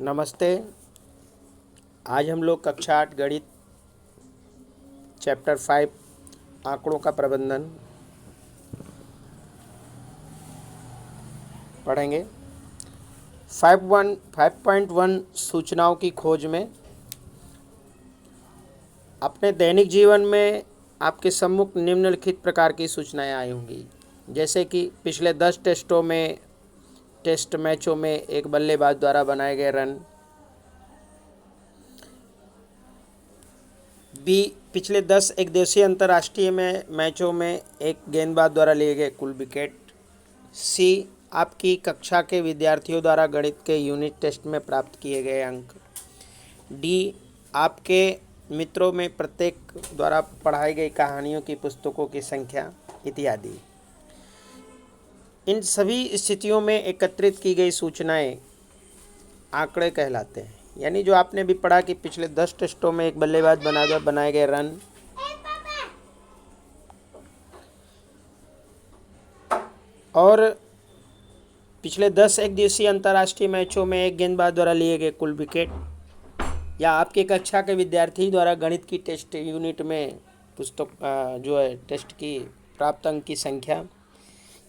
नमस्ते। आज हम लोग कक्षा 8 गणित चैप्टर 5 आंकड़ों का प्रबंधन पढ़ेंगे। 5.1 सूचनाओं की खोज में अपने दैनिक जीवन में आपके सम्मुख निम्नलिखित प्रकार की सूचनाएं आई होंगी, जैसे कि पिछले 10 टेस्ट मैचों में एक बल्लेबाज द्वारा बनाए गए रन, बी पिछले 10 एकदिवसीय अंतर्राष्ट्रीय मैचों में एक गेंदबाज द्वारा लिए गए कुल विकेट, सी आपकी कक्षा के विद्यार्थियों द्वारा गणित के यूनिट टेस्ट में प्राप्त किए गए अंक, डी आपके मित्रों में प्रत्येक द्वारा पढ़ाई गई कहानियों की पुस्तकों की संख्या इत्यादि। इन सभी स्थितियों में एकत्रित की गई सूचनाएं आंकड़े कहलाते हैं। यानी जो आपने भी पढ़ा कि पिछले 10 टेस्टों में एक बल्लेबाज बनाए गए रन, और पिछले 10 एकदिवसीय अंतर्राष्ट्रीय मैचों में एक गेंदबाज द्वारा लिए गए कुल विकेट, या आपकी कक्षा के विद्यार्थी द्वारा गणित की टेस्ट यूनिट में पुस्तक जो है टेस्ट की प्राप्त अंक की संख्या,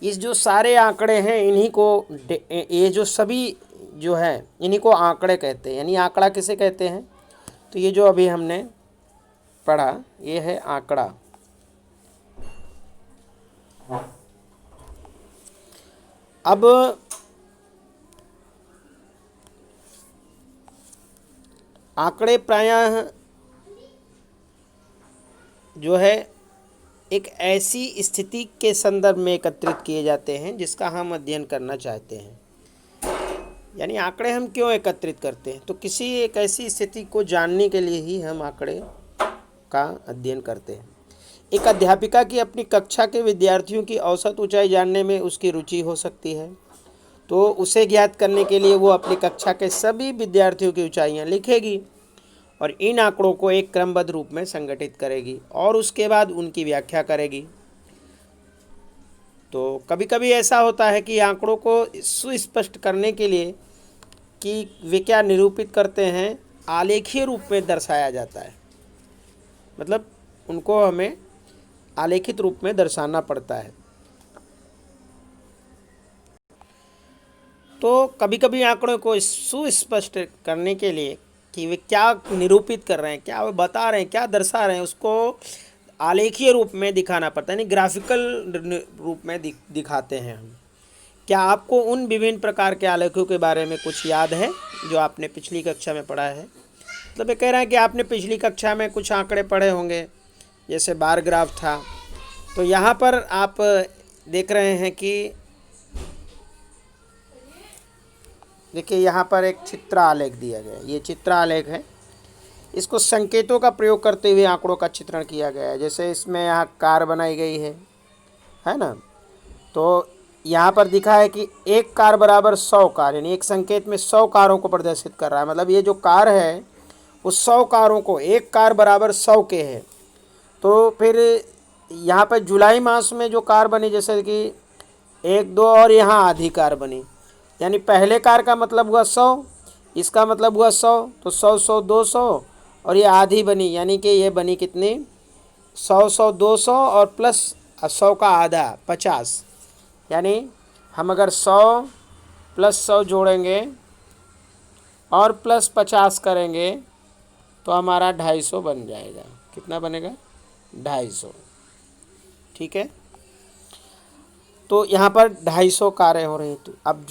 इस जो सारे आंकड़े हैं इन्हीं को ये जो सभी जो है इन्हीं को आंकड़े कहते हैं। यानी आंकड़ा किसे कहते हैं? तो ये जो अभी हमने पढ़ा ये है आंकड़ा। अब आंकड़े प्रायः जो है एक ऐसी स्थिति के संदर्भ में एकत्रित किए जाते हैं जिसका हम अध्ययन करना चाहते हैं। यानी आंकड़े हम क्यों एकत्रित करते हैं? तो किसी एक ऐसी स्थिति को जानने के लिए ही हम आंकड़े का अध्ययन करते हैं। एक अध्यापिका की अपनी कक्षा के विद्यार्थियों की औसत ऊंचाई जानने में उसकी रुचि हो सकती है, तो उसे ज्ञात करने के लिए वो अपनी कक्षा के सभी विद्यार्थियों की ऊंचाइयां लिखेगी और इन आंकड़ों को एक क्रमबद्ध रूप में संगठित करेगी और उसके बाद उनकी व्याख्या करेगी। तो कभी कभी ऐसा होता है कि आंकड़ों को सुस्पष्ट करने के लिए कि वे क्या निरूपित करते हैं, आलेखीय रूप में दर्शाया जाता है। मतलब उनको हमें आलेखित रूप में दर्शाना पड़ता है। तो कभी कभी आंकड़ों को सुस्पष्ट करने के लिए कि वे क्या निरूपित कर रहे हैं, क्या वे बता रहे हैं, क्या दर्शा रहे हैं, उसको आलेखीय रूप में दिखाना पड़ता है, यानी ग्राफिकल रूप में दिखाते हैं हम। क्या आपको उन विभिन्न प्रकार के आलेखों के बारे में कुछ याद है जो आपने पिछली कक्षा में पढ़ा है? मतलब ये कह रहा है कि आपने पिछली कक्षा में कुछ आंकड़े पढ़े होंगे, जैसे बार ग्राफ था। तो यहाँ पर आप देख रहे हैं कि देखिए यहाँ पर एक चित्रालेख दिया गया है। ये चित्रालेख है, इसको संकेतों का प्रयोग करते हुए आंकड़ों का चित्रण किया गया है। जैसे इसमें यहाँ कार बनाई गई है ना। तो यहाँ पर दिखा है कि एक कार बराबर 100 कार, यानी एक संकेत में 100 कारों को प्रदर्शित कर रहा है। मतलब ये जो कार है वो 100 कारों को, एक कार बराबर 100 के है। तो फिर यहाँ पर जुलाई मास में जो कार बनी, जैसे कि 1, 2 और यहाँ आधी कार बनी, यानी पहले कार का मतलब हुआ 100, इसका मतलब हुआ 100, तो 100, 100, 200 और ये आधी बनी, यानी कि ये बनी कितनी? 100, 100, 200 और प्लस 100 का आधा 50। यानी हम अगर 100 प्लस 100 जोड़ेंगे और प्लस 50 करेंगे तो हमारा 250 बन जाएगा। कितना बनेगा? 250। ठीक है। तो यहाँ पर 250 कारें हो रही। तो अब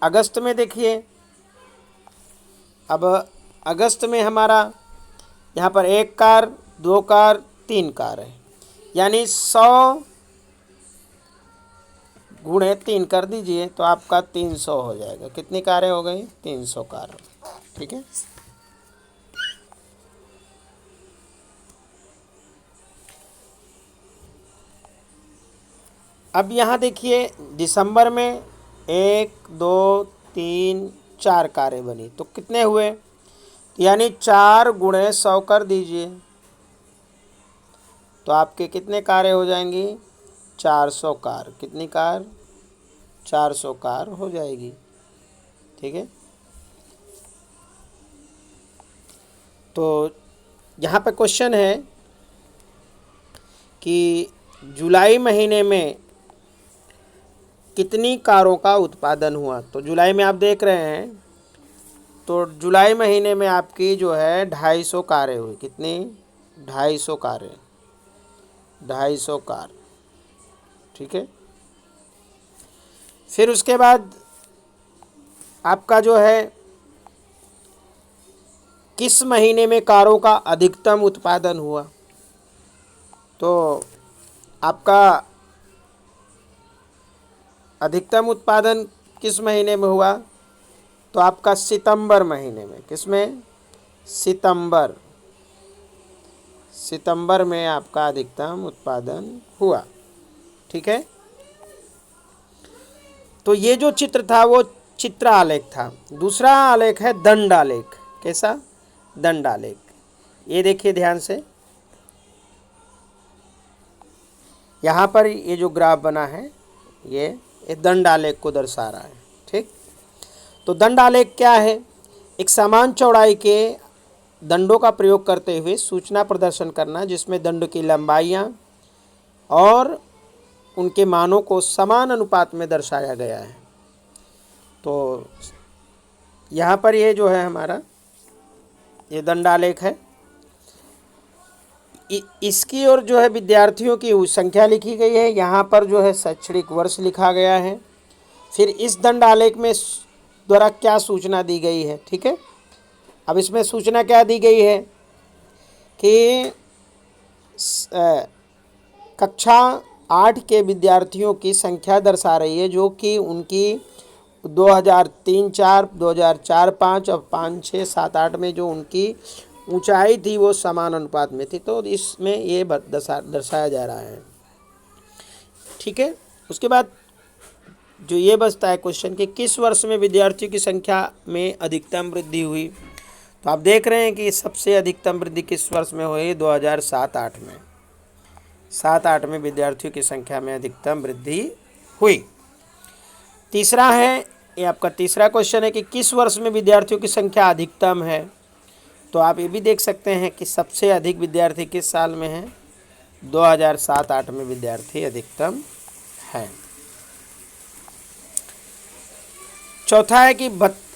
अगस्त में देखिए, अब अगस्त में हमारा यहाँ पर 1 कार, 2 कार, 3 कार है, यानी 100 गुणे 3 कर दीजिए तो आपका 300 हो जाएगा। कितनी कारें हो गई? 300 कार। ठीक है। अब यहाँ देखिए दिसंबर में 1, 2, 3, 4 कारें बनी, तो कितने हुए? यानी 4 गुणे 100 कर दीजिए तो आपके कितने कारें हो जाएंगी? 400 कार। कितनी कार? 400 कार हो जाएगी। ठीक है। तो यहाँ पे क्वेश्चन है कि जुलाई महीने में कितनी कारों का उत्पादन हुआ। तो जुलाई में आप देख रहे हैं, तो जुलाई महीने में आपकी जो है 250 कारें हुई। कितनी? 250 कारें, 250 कार। ठीक है। फिर उसके बाद आपका जो है किस महीने में कारों का अधिकतम उत्पादन हुआ। तो आपका अधिकतम उत्पादन किस महीने में हुआ? तो आपका सितंबर महीने में। किसमें? सितंबर में आपका अधिकतम उत्पादन हुआ। ठीक है। तो ये जो चित्र था वो चित्र आलेख था। दूसरा आलेख है दंड आलेख। कैसा? दंड आलेख। ये देखिए ध्यान से, यहाँ पर ये जो ग्राफ बना है ये दंड आलेख को दर्शा रहा है। ठीक। तो दंड आलेख क्या है? एक समान चौड़ाई के दंडों का प्रयोग करते हुए सूचना प्रदर्शन करना, जिसमें दंड की लंबाइयाँ और उनके मानों को समान अनुपात में दर्शाया गया है। तो यहाँ पर ये जो है हमारा ये दंड आलेख है। इसकी ओर जो है विद्यार्थियों की संख्या लिखी गई है। यहाँ पर जो है शैक्षणिक वर्ष लिखा गया है। फिर इस दंड आलेख में द्वारा क्या सूचना दी गई है। ठीक है। अब इसमें सूचना क्या दी गई है कि कक्षा 8 के विद्यार्थियों की संख्या दर्शा रही है, जो कि उनकी 2003-4, 2004-5 और 5-6, 7-8 में जो उनकी ऊंचाई थी वो समान अनुपात में थी। तो इसमें ये दर्शाया जा रहा है। ठीक है। उसके बाद जो ये बचता है क्वेश्चन कि किस वर्ष में विद्यार्थियों की संख्या में अधिकतम वृद्धि हुई। तो आप देख रहे हैं कि सबसे अधिकतम वृद्धि किस वर्ष में हुई? 2007-8 में। 7-8 में विद्यार्थियों की संख्या में अधिकतम वृद्धि हुई। तीसरा है, ये आपका तीसरा क्वेश्चन है कि किस वर्ष में विद्यार्थियों की संख्या अधिकतम है। तो आप ये भी देख सकते हैं कि सबसे अधिक विद्यार्थी किस साल में है? 2007-8 में विद्यार्थी अधिकतम है। चौथा है कि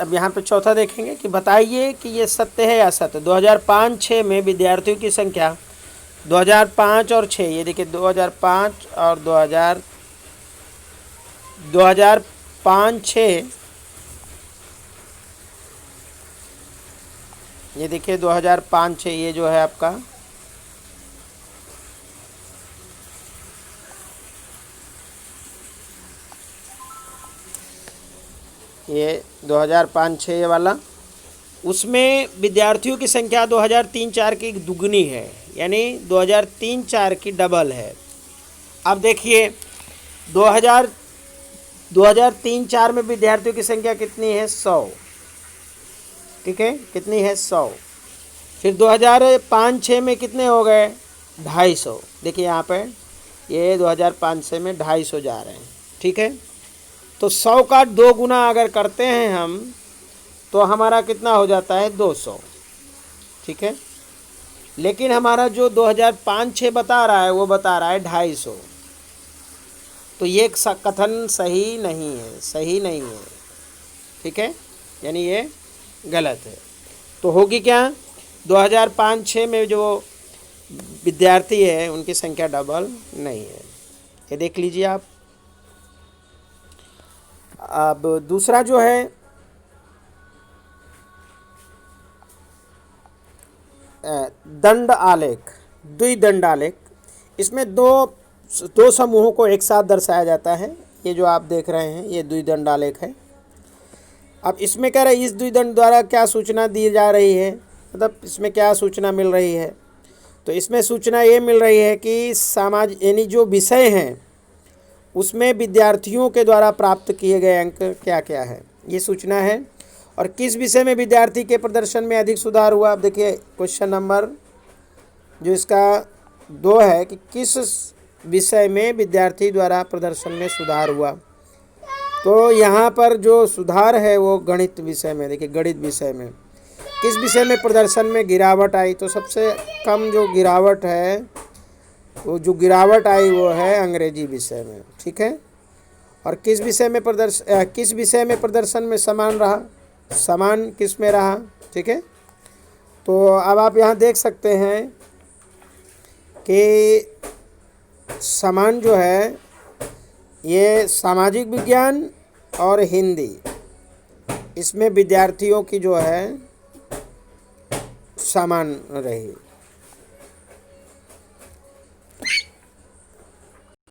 अब यहाँ पे चौथा देखेंगे कि बताइए कि ये सत्य है या असत्य। 2005-6 में विद्यार्थियों की संख्या 2005 और 6, ये देखिए 2005 और 2005-6, ये देखिए 2005-6 ये जो है आपका ये 2005-6 वाला, उसमें विद्यार्थियों की संख्या 2003-4 की दुगनी है, यानी 2003-4 की डबल है। अब देखिए 2003-4 में विद्यार्थियों की संख्या कितनी है? 100। ठीक है। कितनी है? 100। फिर 2005-6 में कितने हो गए? 250। देखिए यहाँ पे ये 2005-6 में 250 जा रहे हैं। ठीक है। तो 100 का 2 गुना अगर करते हैं हम तो हमारा कितना हो जाता है? 200। ठीक है। लेकिन हमारा जो 2005-6 बता रहा है वो बता रहा है 250। तो ये कथन सही नहीं है, सही नहीं है। ठीक है। यानी ये गलत है। तो होगी क्या? 2005-6 में जो विद्यार्थी है उनकी संख्या डबल नहीं है। ये देख लीजिए आप। अब दूसरा जो है दंड आलेख, द्विदंड आलेख। इसमें दो समूहों को एक साथ दर्शाया जाता है। ये जो आप देख रहे हैं ये द्विदंड आलेख है। अब इसमें कह रहे हैं इस द्विदंड द्वारा क्या सूचना दी जा रही है, मतलब इसमें क्या सूचना मिल रही है। तो इसमें सूचना ये मिल रही है कि समाज यानी जो विषय हैं उसमें विद्यार्थियों के द्वारा प्राप्त किए गए अंक क्या क्या है, ये सूचना है। और किस विषय में विद्यार्थी के प्रदर्शन में अधिक सुधार हुआ। अब देखिए क्वेश्चन नंबर जो इसका 2 है कि किस विषय में विद्यार्थी द्वारा प्रदर्शन में सुधार हुआ। तो यहाँ पर जो सुधार है वो गणित विषय में, देखिए गणित विषय में। किस विषय में प्रदर्शन में गिरावट आई? तो सबसे कम जो गिरावट है, वो जो गिरावट आई वो है अंग्रेजी विषय में, ठीक है। और किस विषय में प्रदर्शन में समान रहा? समान किस में रहा, ठीक है। तो अब आप यहाँ देख सकते हैं कि समान जो है ये सामाजिक विज्ञान और हिंदी, इसमें विद्यार्थियों की जो है समान रही।